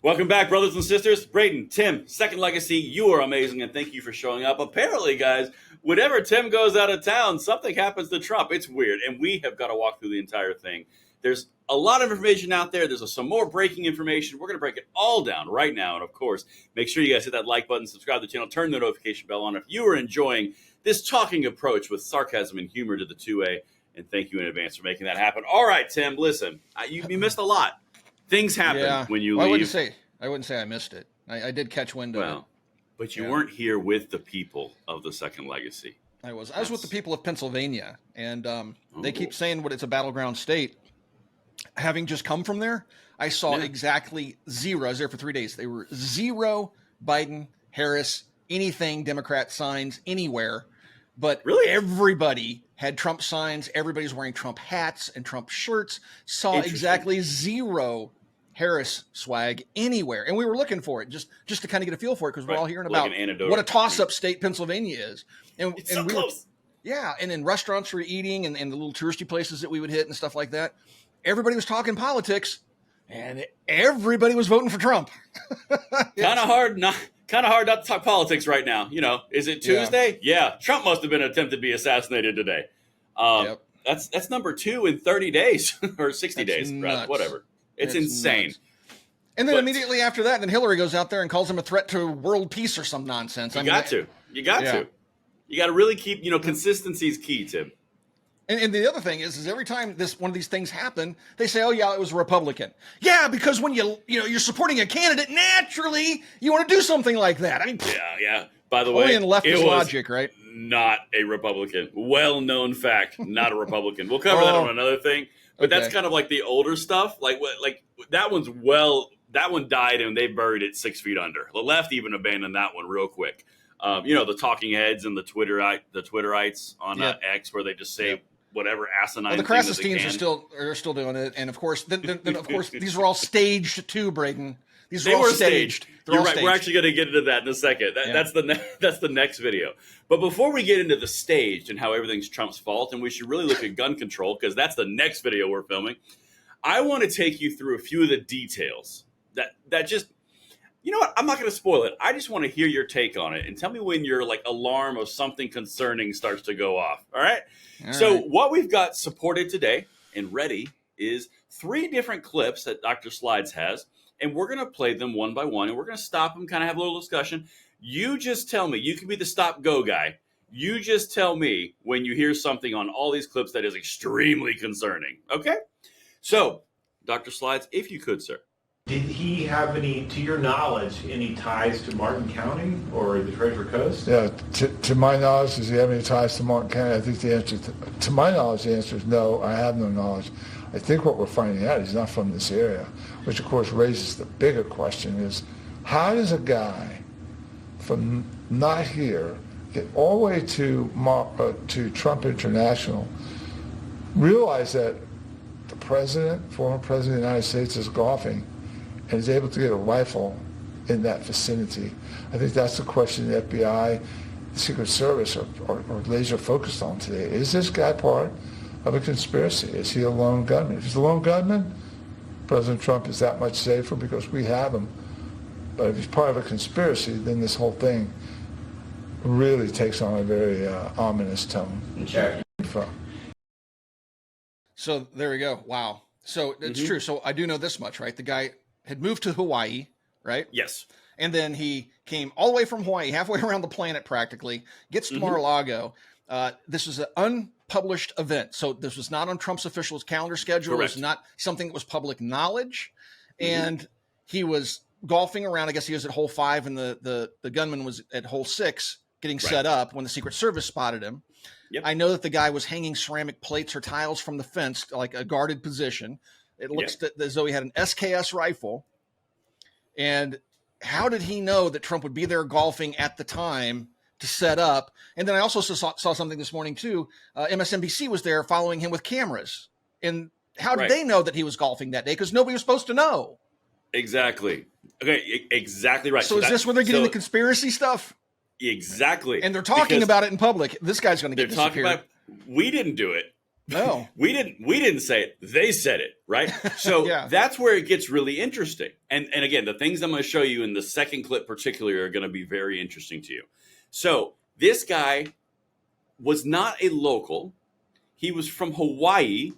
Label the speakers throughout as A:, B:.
A: Welcome back, brothers and sisters. Braden, Tim, Second Legacy, you are amazing, and thank you for showing up. Apparently, guys, whenever Tim goes out of town, something happens to Trump. It's weird, and we have got to walk through the entire thing. There's a lot of information out there. There's some more breaking information. We're going to break it all down right now, and of course, make sure you guys hit that like button, subscribe to the channel, turn the notification bell on if you are enjoying this talking approach with sarcasm and humor to the 2A, and thank you in advance for making that happen. All right, Tim, listen, you missed a lot. Things happen when you leave.
B: I wouldn't say I missed it. I did catch wind of it.
A: But you weren't here with the people of the Second Legacy.
B: I was with the people of Pennsylvania, and they keep saying it's a battleground state. Having just come from there, I saw exactly zero. I was there for 3 days. They were zero Biden, Harris, anything Democrat signs anywhere. But really, everybody had Trump signs. Everybody's wearing Trump hats and Trump shirts. Saw exactly zero Harris swag anywhere. And we were looking for it just to kind of get a feel for it, because we're all hearing about what a toss-up state Pennsylvania is. And
A: it's so close.
B: And in restaurants we were eating and the little touristy places that we would hit and stuff like that, everybody was talking politics and everybody was voting for Trump.
A: Kind of hard not to talk politics right now. You know, is it Tuesday? Yeah. Trump must have been attempted to be assassinated today. That's number 2 in 30 days or 60 days, whatever. It's insane. Nuts.
B: And then immediately after that, then Hillary goes out there and calls him a threat to world peace or some nonsense.
A: You got to. You got to really keep, consistency is key, Tim.
B: And the other thing is every time one of these things happen, they say, "Oh yeah, it was a Republican." Yeah, because when you're supporting a candidate, naturally you want to do something like that. I mean,
A: By the way,
B: only in leftist logic, right?
A: Not a Republican. Well-known fact, not a Republican. We'll cover that on another thing. But that's kind of like the older stuff. Like that one died and they buried it 6 feet under. The left even abandoned that one real quick. The talking heads and the Twitterites on X, where they just say whatever asinine.
B: Well, the Krassesteins are still doing it, and of course, then of course these were all staged too, Braden. They were staged.
A: You're right. We're actually going to get into that in a second. That's the next video. But before we get into the staged and how everything's Trump's fault, and we should really look at gun control, because that's the next video we're filming, I want to take you through a few of the details that just, you know what? I'm not going to spoil it. I just want to hear your take on it and tell me when your alarm of something concerning starts to go off. All right. What we've got supported today and ready is 3 different clips that Dr. Slides has. And we're going to play them one by one, and we're going to stop them, kind of have a little discussion. You just tell me. You can be the stop-go guy. You just tell me when you hear something on all these clips that is extremely concerning. Okay? So, Dr. Slides, if you could, sir.
C: Did he have to your knowledge, any ties to Martin County or the Treasure Coast?
D: Yeah, to my knowledge, does he have any ties to Martin County? I think the answer, to my knowledge, the answer is no, I have no knowledge. I think what we're finding out, he's not from this area, which of course raises the bigger question is, how does a guy from not here get all the way to Trump International, realize that the former president of the United States is golfing and is able to get a rifle in that vicinity? I think that's the question the FBI, the Secret Service are laser focused on today. Is this guy part of a conspiracy? Is he a lone gunman? If he's a lone gunman, President Trump is that much safer because we have him. But if he's part of a conspiracy, then this whole thing really takes on a very ominous tone.
B: So there we go. Wow. So it's true. So I do know this much, right? The guy had moved to Hawaii, right?
A: Yes.
B: And then he came all the way from Hawaii, halfway around the planet practically, gets to Mar-a-Lago. This was an unpublished event. So this was not on Trump's official calendar schedule. Correct. It was not something that was public knowledge. And he was golfing around. I guess he was at hole 5 and the gunman was at hole 6 getting set up when the Secret Service spotted him. Yep. I know that the guy was hanging ceramic plates or tiles from the fence, like a guarded position. It looks as though he had an SKS rifle. And how did he know that Trump would be there golfing at the time to set up? And then I also saw something this morning too. MSNBC was there following him with cameras. And how did they know that he was golfing that day? Because nobody was supposed to know.
A: Exactly. Okay, exactly right.
B: So is this where they're getting the conspiracy stuff?
A: Exactly.
B: And they're talking about it in public. This guy's going to get disappeared.
A: We didn't do it.
B: No,
A: we didn't say it. They said it, right? So that's where it gets really interesting. And again, the things I'm going to show you in the second clip particularly are going to be very interesting to you. So this guy was not a local. He was from Hawaii,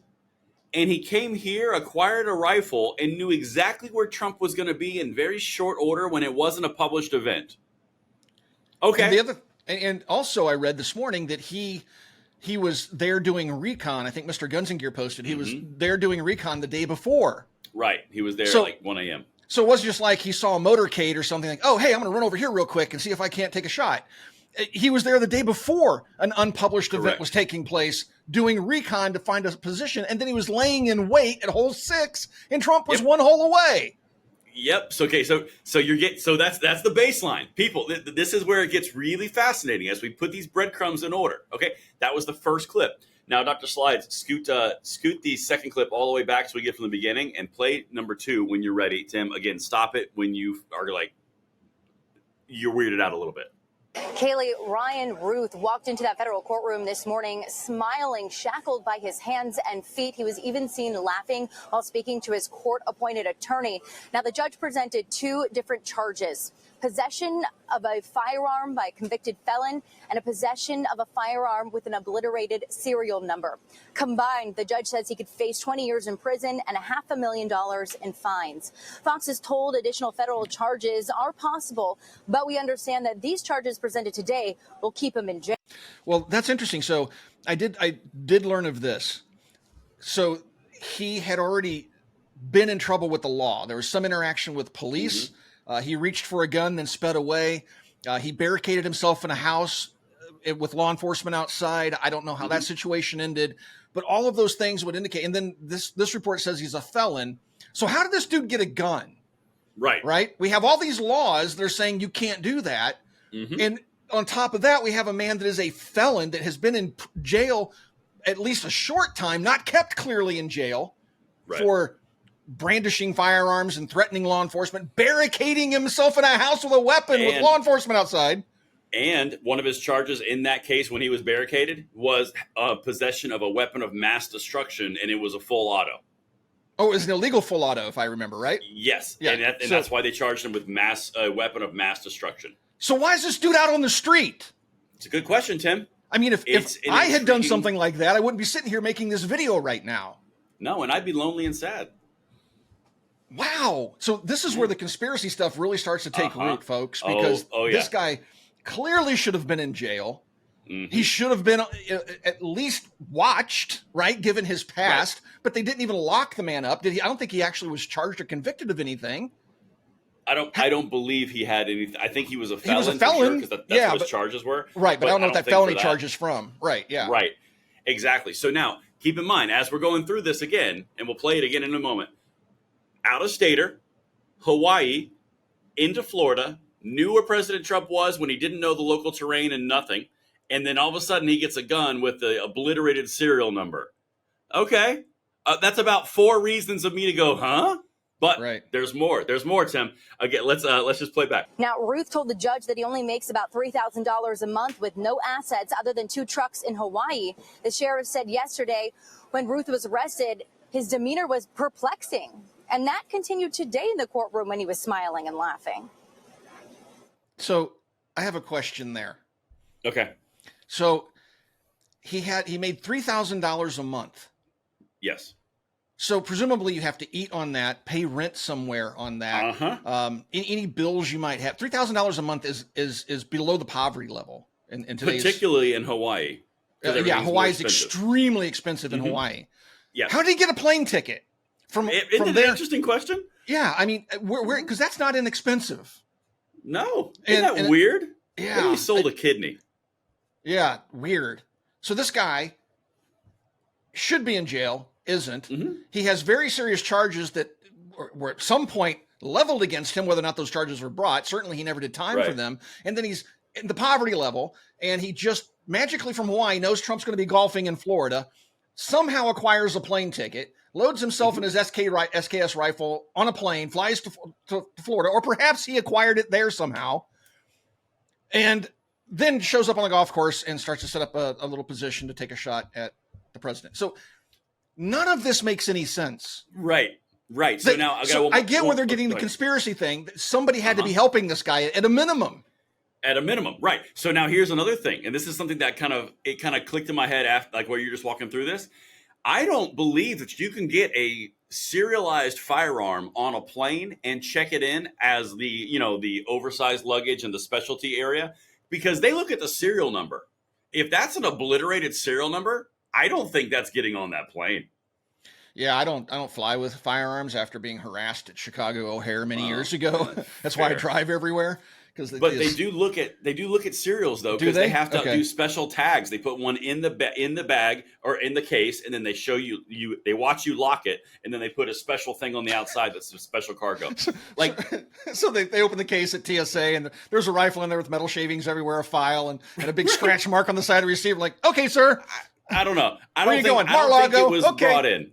A: and he came here, acquired a rifle, and knew exactly where Trump was going to be in very short order when it wasn't a published event. Okay.
B: And also I read this morning that he was there doing recon. I think Mr. Guns and Gear posted he was there doing recon the day before.
A: Right. He was there at like 1 a.m.
B: So it wasn't just like he saw a motorcade or something like, oh, hey, I'm going to run over here real quick and see if I can't take a shot. He was there the day before an unpublished event was taking place, doing recon to find a position. And then he was laying in wait at hole 6, and Trump was 1 hole away.
A: Yep. So that's the baseline. People, this is where it gets really fascinating as we put these breadcrumbs in order. Okay, that was the first clip. Now, Dr. Slides, scoot the second clip all the way back so we get from the beginning and play number 2 when you're ready. Tim, again, stop it when you are like you're weirded out a little bit.
E: Kaylee, Ryan Ruth walked into that federal courtroom this morning smiling, shackled by his hands and feet. He was even seen laughing while speaking to his court-appointed attorney. Now, the judge presented 2 different charges: possession of a firearm by a convicted felon and a possession of a firearm with an obliterated serial number. Combined, the judge says he could face 20 years in prison and $500,000 in fines. Fox is told additional federal charges are possible, but we understand that these charges presented today will keep him in jail.
B: Well, that's interesting. So I did learn of this. So he had already been in trouble with the law. There was some interaction with police. He reached for a gun, then sped away. He barricaded himself in a house with law enforcement outside. I don't know how that situation ended, but all of those things would indicate. And then this report says he's a felon. So how did this dude get a gun? Right. We have all these laws. They're saying you can't do that. And on top of that, we have a man that is a felon that has been in jail at least a short time, not kept clearly in jail for brandishing firearms and threatening law enforcement, barricading himself in a house with a weapon with law enforcement outside.
A: And one of his charges in that case when he was barricaded was possession of a weapon of mass destruction, and it was a full auto.
B: Oh, it was an illegal full auto, if I remember, right?
A: Yes. Yeah. And that's why they charged him with a weapon of mass destruction.
B: So why is this dude out on the street?
A: It's a good question, Tim.
B: I mean, if I had done something like that, I wouldn't be sitting here making this video right now.
A: No, and I'd be lonely and sad.
B: Wow. So this is where the conspiracy stuff really starts to take root, folks, because this guy clearly should have been in jail. He should have been at least watched, right, given his past, but they didn't even lock the man up. I don't think he actually was charged or convicted of anything.
A: I don't believe he had anything. I think he was a felon.
B: He was a felon,
A: because that's what his charges were.
B: Right, but I don't know what that felony charge is from. Right, yeah.
A: Right, exactly. So now, keep in mind, as we're going through this again, and we'll play it again in a moment, out-of-stater, Hawaii, into Florida, knew where President Trump was when he didn't know the local terrain and nothing, and then all of a sudden he gets a gun with the obliterated serial number. Okay, that's about 4 reasons of me to go, huh? But there's more. There's more, Tim. Again, let's just play back.
E: Now, Ruth told the judge that he only makes about $3,000 a month with no assets other than 2 trucks in Hawaii. The sheriff said yesterday when Ruth was arrested, his demeanor was perplexing. And that continued today in the courtroom when he was smiling and laughing.
B: So I have a question there.
A: Okay.
B: So he made $3,000 a month.
A: Yes.
B: So presumably you have to eat on that, pay rent somewhere on that. Any bills you might have. $3,000 a month is below the poverty level in today's,
A: particularly in Hawaii.
B: Hawaii is extremely expensive in Hawaii.
A: Yeah.
B: How did he get a plane ticket from there?
A: An interesting question.
B: Yeah, I mean, because that's not inexpensive.
A: No, isn't that weird?
B: Yeah,
A: maybe he sold a kidney.
B: Yeah, weird. So this guy should be in jail. Isn't. He has very serious charges that were at some point leveled against him, whether or not those charges were brought. Certainly he never did time for them. And then he's in the poverty level, and he just magically from Hawaii knows Trump's going to be golfing in Florida, somehow acquires a plane ticket, loads himself in his SKS rifle on a plane, flies to Florida, or perhaps he acquired it there somehow, and then shows up on the golf course and starts to set up a little position to take a shot at the president. So none of this makes any sense.
A: Right. So now
B: I get where they're getting the conspiracy thing. Somebody had to be helping this guy at a minimum.
A: At a minimum, right. So now here's another thing, and this is something that kind of clicked in my head after, like, while you're just walking through this. I don't believe that you can get a serialized firearm on a plane and check it in as the oversized luggage and the specialty area, because they look at the serial number. If that's an obliterated serial number, I don't think that's getting on that plane.
B: Yeah, I don't fly with firearms after being harassed at Chicago O'Hare many years ago. That's why I drive everywhere.
A: But they do look at serials though, because they have to do special tags. They put one in the bag or in the case, and then they show they watch you lock it, and then they put a special thing on the outside that's a special cargo.
B: So they open the case at TSA, and there's a rifle in there with metal shavings everywhere, a file, and a big scratch mark on the side of the receiver. Like, okay, sir.
A: I don't know. I
B: don't
A: think it was brought in.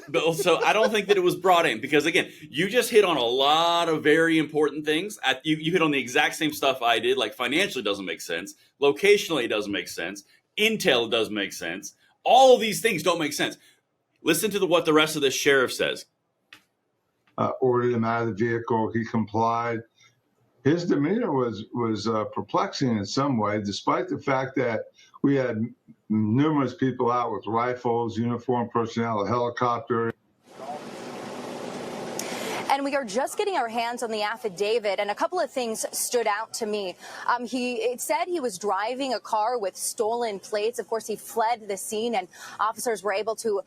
A: But also, I don't think that it was brought in because, again, you just hit on a lot of very important things. You hit on the exact same stuff I did. Like, financially doesn't make sense. Locationally it doesn't make sense. Intel doesn't make sense. All of these things don't make sense. Listen to what the rest of this sheriff says.
F: Ordered him out of the vehicle. He complied. His demeanor was perplexing in some way, despite the fact that we had numerous people out with rifles, uniformed personnel, a helicopter.
E: And we are just getting our hands on the affidavit, and a couple of things stood out to me. It said he was driving a car with stolen plates. Of course, he fled the scene, and officers were able to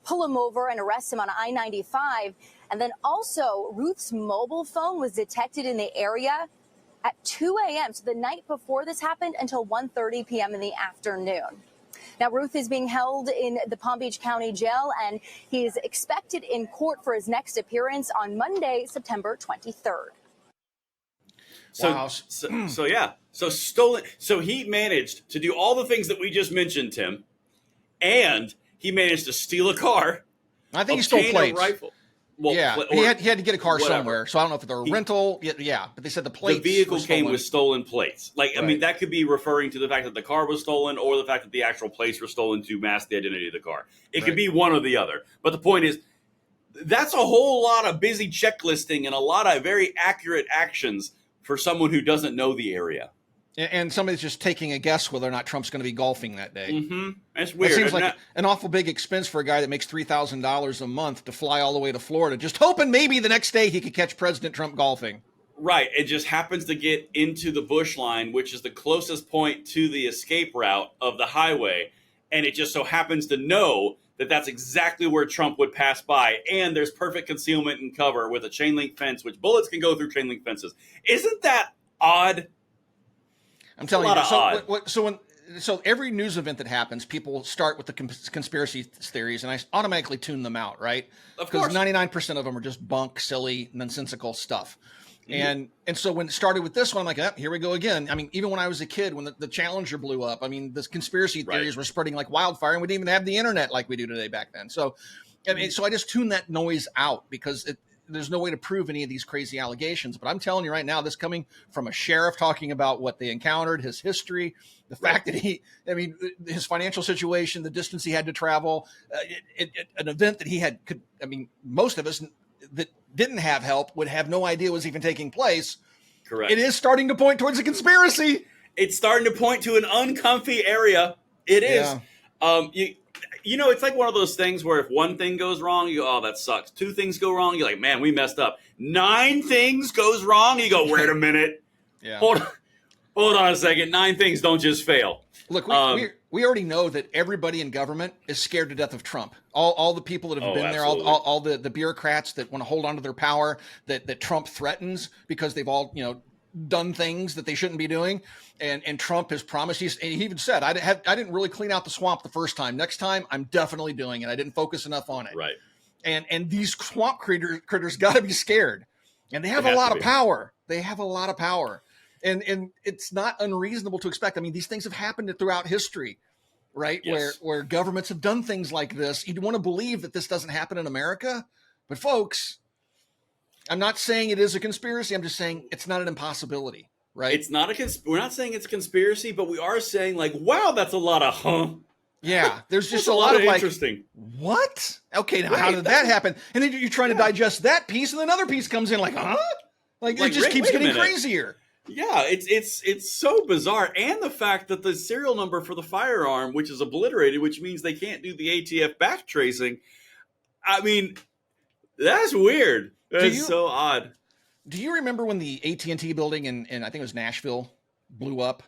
E: pull him over and arrest him on I-95. And then also, Ruth's mobile phone was detected in the area at 2 a.m., so the night before this happened, until 1:30 p.m. in the afternoon. Now, Ruth is being held in the Palm Beach County Jail, and he is expected in court for his next appearance on Monday, September 23rd.
A: So stolen. So he managed to do all the things that we just mentioned, Tim, and he managed to steal a car.
B: I think he stole plates.
A: A rifle.
B: Well, yeah, he had to get a car somewhere, so I don't know if they're a rental. Yeah, but they said the plates.
A: The vehicle came with stolen plates. Right. I mean, that could be referring to the fact that the car was stolen, or the fact that the actual plates were stolen to mask the identity of the car. It could be one or the other. But the point is, that's a whole lot of busy checklisting and a lot of very accurate actions for someone who doesn't know the area.
B: And somebody's just taking a guess whether or not Trump's going to be golfing that day.
A: Mm-hmm. That's weird.
B: It seems like an awful big expense for a guy that makes $3,000 a month to fly all the way to Florida, just hoping maybe the next day he could catch President Trump golfing.
A: Right. It just happens to get into the bush line, which is the closest point to the escape route of the highway. And it just so happens to know that that's exactly where Trump would pass by. And there's perfect concealment and cover with a chain link fence, which bullets can go through chain link fences. Isn't that odd?
B: I'm telling you. So every news event that happens, people start with the conspiracy theories, and I automatically tune them out, right?
A: Of course.
B: Because 99% of them are just bunk, silly, nonsensical stuff. Mm-hmm. And so when it started with this one, I'm like, here we go again. I mean, even when I was a kid, when the Challenger blew up, I mean, the conspiracy theories were spreading like wildfire, and we didn't even have the internet like we do today back then. So, so I just tuned that noise out because there's no way to prove any of these crazy allegations. But I'm telling you right now, this coming from a sheriff talking about what they encountered, his history, the fact that his financial situation, the distance he had to travel, an event that most of us that didn't have help would have no idea was even taking place.
A: Correct.
B: It is starting to point towards a conspiracy.
A: It's starting to point to an uncomfy area. It is. Yeah. It's like one of those things where if one thing goes wrong, you go, oh, that sucks. 2 things go wrong, you're like, man, we messed up. 9 things goes wrong, you go, wait a minute.
B: Yeah.
A: Hold on a second. 9 things don't just fail.
B: Look, we already know that everybody in government is scared to death of Trump. All the people that have been there, all the bureaucrats that want to hold on to their power that Trump threatens because they've all, done things that they shouldn't be doing. And Trump has promised, he even said, I didn't really clean out the swamp the first time. Next time, I'm definitely doing it. I didn't focus enough on it.
A: Right.
B: And these swamp critters got to be scared. And they have a lot of power. They have a lot of power. And it's not unreasonable to expect. I mean, these things have happened throughout history, right?
A: Yes.
B: Where governments have done things like this. You want to believe that this doesn't happen in America, but folks, I'm not saying it is a conspiracy. I'm just saying it's not an impossibility, right?
A: It's not we're not saying it's a conspiracy, but we are saying like, wow, that's a lot of
B: Yeah, there's just
A: That's
B: a lot of like,
A: interesting.
B: what? Okay, now how did that happen? And then you're trying to digest that piece, and another piece comes in like, huh? Like it just keeps getting crazier.
A: Yeah, it's so bizarre, and the fact that the serial number for the firearm, which is obliterated, which means they can't do the ATF back tracing. I mean, that's weird. That's so odd.
B: Do you remember when the AT&T building in I think it was Nashville blew up?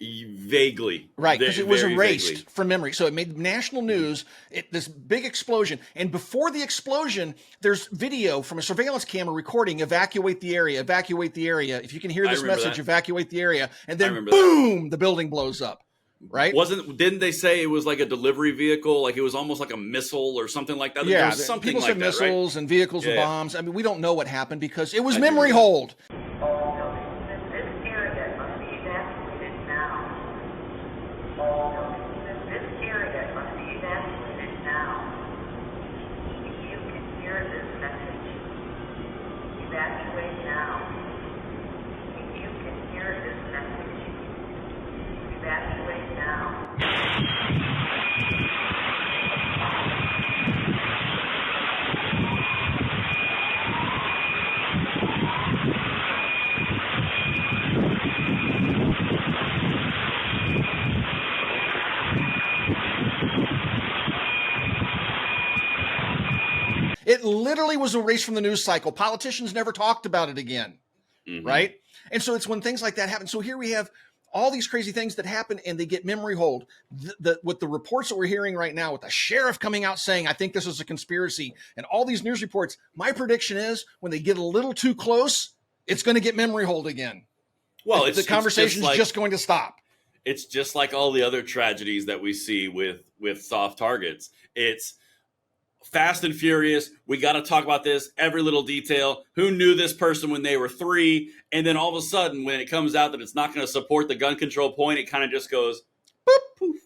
A: Vaguely.
B: Right, because it was erased from memory. So it made national news, this big explosion. And before the explosion, there's video from a surveillance camera recording, evacuate the area, evacuate the area. If you can hear this message, evacuate the area. And then boom, the building blows up. Right?
A: Didn't they say it was like a delivery vehicle? Like it was almost like a missile or something like that?
B: Yeah,
A: something
B: people
A: like
B: said
A: that,
B: missiles
A: right?
B: and vehicles with bombs. I mean, we don't know what happened because it was memory hold. It literally was erased from the news cycle. Politicians never talked about it again, right? And so it's when things like that happen. So here we have all these crazy things that happen and they get memory hold. With the reports that we're hearing right now, with the sheriff coming out saying, I think this is a conspiracy, and all these news reports, my prediction is when they get a little too close, it's going to get memory hold again. Well, the conversation is just going to stop.
A: It's just like all the other tragedies that we see with soft targets. It's Fast and Furious. We got to talk about this, every little detail. Who knew this person when they were 3? And then all of a sudden, when it comes out that it's not going to support the gun control point, it kind of just goes, boop, poof.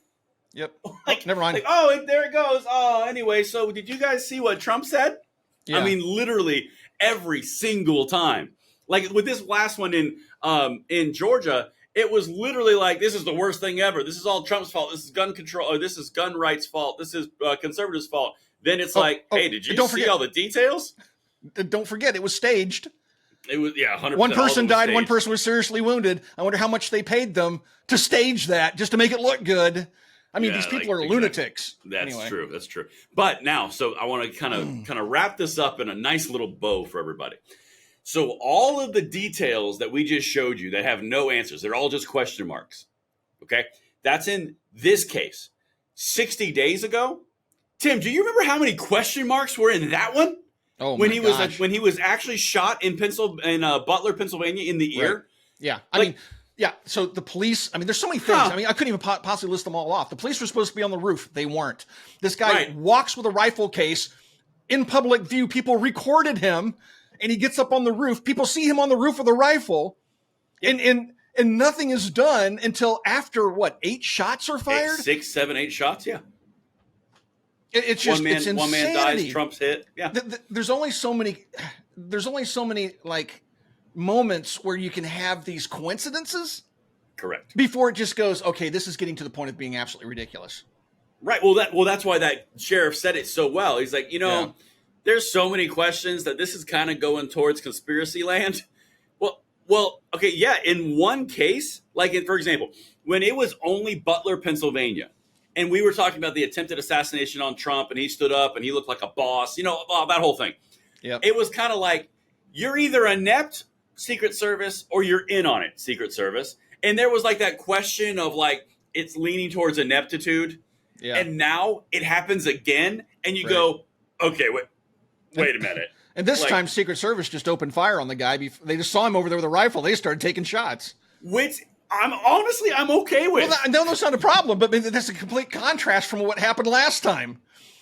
B: Yep.
A: Like,
B: never mind.
A: Like, oh, there it goes. Oh, anyway, so did you guys see what Trump said? Yeah. I mean, literally every single time. Like with this last one in Georgia, it was literally like, this is the worst thing ever. This is all Trump's fault. This is gun control. Or this is gun rights' fault. This is conservatives' fault. Then it's hey, did you see all the details?
B: Don't forget, it was staged.
A: It was, 100%.
B: One person died, one person was seriously wounded. I wonder how much they paid them to stage that just to make it look good. I mean, these people are lunatics.
A: That's true. That's true. But now, so I want to kind of wrap this up in a nice little bow for everybody. So all of the details that we just showed you that have no answers, they're all just question marks. Okay? That's in this case. 60 days ago, Tim, do you remember how many question marks were in that one?
B: Oh,
A: when he was actually shot in Butler, Pennsylvania, in the ear.
B: Right. Yeah, I mean, So the police. I mean, there's so many things. I mean, I couldn't even possibly list them all off. The police were supposed to be on the roof. They weren't. This guy walks with a rifle case in public view. People recorded him, and he gets up on the roof. People see him on the roof with a rifle, and nothing is done until after 8 shots are fired?
A: 6, 7, 8 shots. Yeah.
B: It's just it's insanity.
A: One man dies. Trump's hit. Yeah.
B: There's only so many. There's only so many moments where you can have these coincidences.
A: Correct.
B: Before it just goes, okay, this is getting to the point of being absolutely ridiculous.
A: Right. Well, that's why that sheriff said it so well. He's like, there's so many questions that this is kind of going towards conspiracy land. Well, okay, yeah. In one case, for example, when it was only Butler, Pennsylvania. And we were talking about the attempted assassination on Trump, and he stood up and he looked like a boss, that whole thing. Yeah. It was kind of like, you're either inept, Secret Service, or you're in on it, Secret Service. And there was that question of it's leaning towards ineptitude. Yeah. And now it happens again. And you go, okay, wait a minute.
B: And this time Secret Service just opened fire on the guy. They just saw him over there with a rifle. They started taking shots.
A: Which I'm okay with.
B: Well, no, that's not a problem, but that's a complete contrast from what happened last time,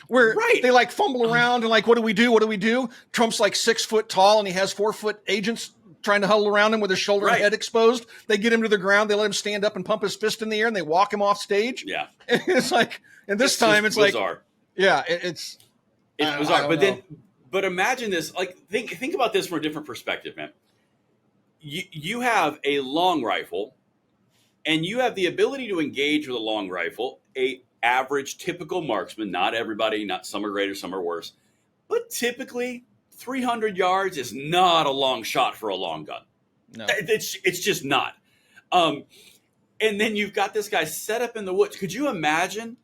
B: where they fumble around and what do we do? What do we do? Trump's 6 foot tall and he has 4 foot agents trying to huddle around him with his shoulder and head exposed. They get him to the ground. They let him stand up and pump his fist in the air and they walk him off stage.
A: Yeah.
B: And it's and this time it's
A: bizarre.
B: It's
A: bizarre. But imagine this, think about this from a different perspective, man. You have a long rifle, and you have the ability to engage with a long rifle, a average, typical marksman. Not everybody, not some are greater, some are worse. But typically, 300 yards is not a long shot for a long gun.
B: No.
A: It's just not. And then you've got this guy set up in the woods. Could you imagine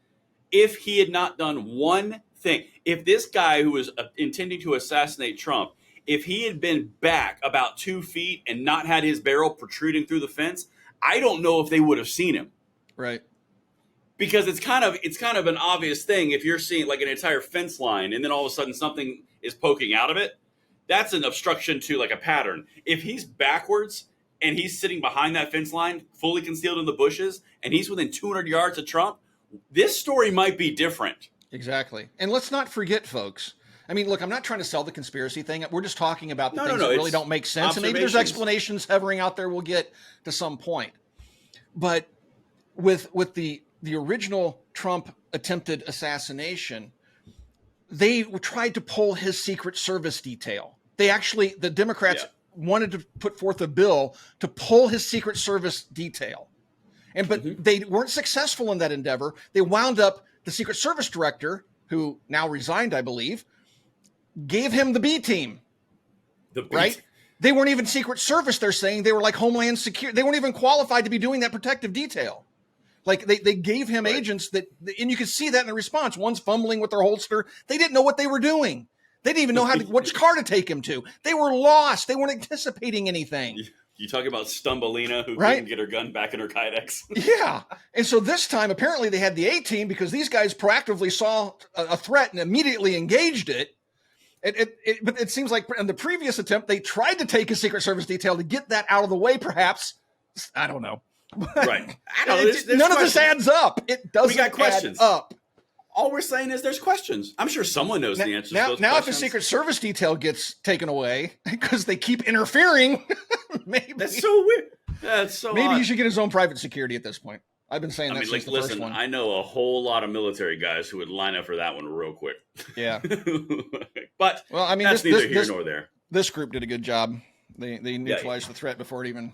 A: if he had not done one thing? If this guy who was intending to assassinate Trump, if he had been back about 2 feet and not had his barrel protruding through the fence, I don't know if they would have seen him.
B: Right.
A: Because it's kind of an obvious thing if you're seeing like an entire fence line and then all of a sudden something is poking out of it. That's an obstruction to like a pattern. If he's backwards and he's sitting behind that fence line, fully concealed in the bushes, and he's within 200 yards of Trump, this story might be different.
B: Exactly. And let's not forget, folks. I mean, look, I'm not trying to sell the conspiracy thing. We're just talking about the things that really don't make sense. And maybe there's explanations hovering out there we'll get to some point. But with the original Trump attempted assassination, they tried to pull his Secret Service detail. The Democrats wanted to put forth a bill to pull his Secret Service detail. But they weren't successful in that endeavor. They wound up, the Secret Service director, who now resigned, I believe, gave him the B team. Right? They weren't even Secret Service, they're saying. They were like Homeland Security. They weren't even qualified to be doing that protective detail. Like they gave him agents that, and you can see that in the response. One's fumbling with their holster. They didn't know what they were doing. They didn't even know which car to take him to. They were lost. They weren't anticipating anything.
A: You talking about Stumbelina who couldn't get her gun back in her Kydex?
B: Yeah. And so this time, apparently they had the A-team because these guys proactively saw a threat and immediately engaged it. But it seems like in the previous attempt, they tried to take a Secret Service detail to get that out of the way, perhaps. I don't know.
A: Right. I don't know. There's
B: none of this adds up. It doesn't add up.
A: All we're saying is there's questions. I'm sure someone knows the answers to those questions.
B: Now, if the Secret Service detail gets taken away because they keep interfering, maybe.
A: That's so weird. That's so
B: maybe
A: odd.
B: he should get his own private security at this point. I've been saying that since the first one.
A: I know a whole lot of military guys who would line up for that one real quick.
B: Yeah.
A: But
B: well, I mean,
A: that's neither here nor there.
B: This group did a good job. They neutralized the threat before it even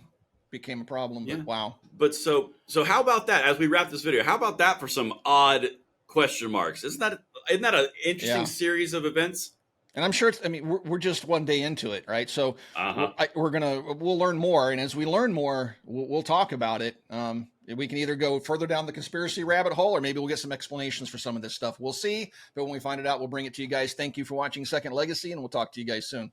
B: became a problem. But wow.
A: But so how about that as we wrap this video? How about that for some odd question marks? Isn't that an interesting series of events? And I'm sure
B: we're just one day into it, right? So we'll learn more. And as we learn more, we'll talk about it. We can either go further down the conspiracy rabbit hole, or maybe we'll get some explanations for some of this stuff. We'll see. But when we find it out, we'll bring it to you guys. Thank you for watching Second Legacy, and we'll talk to you guys soon.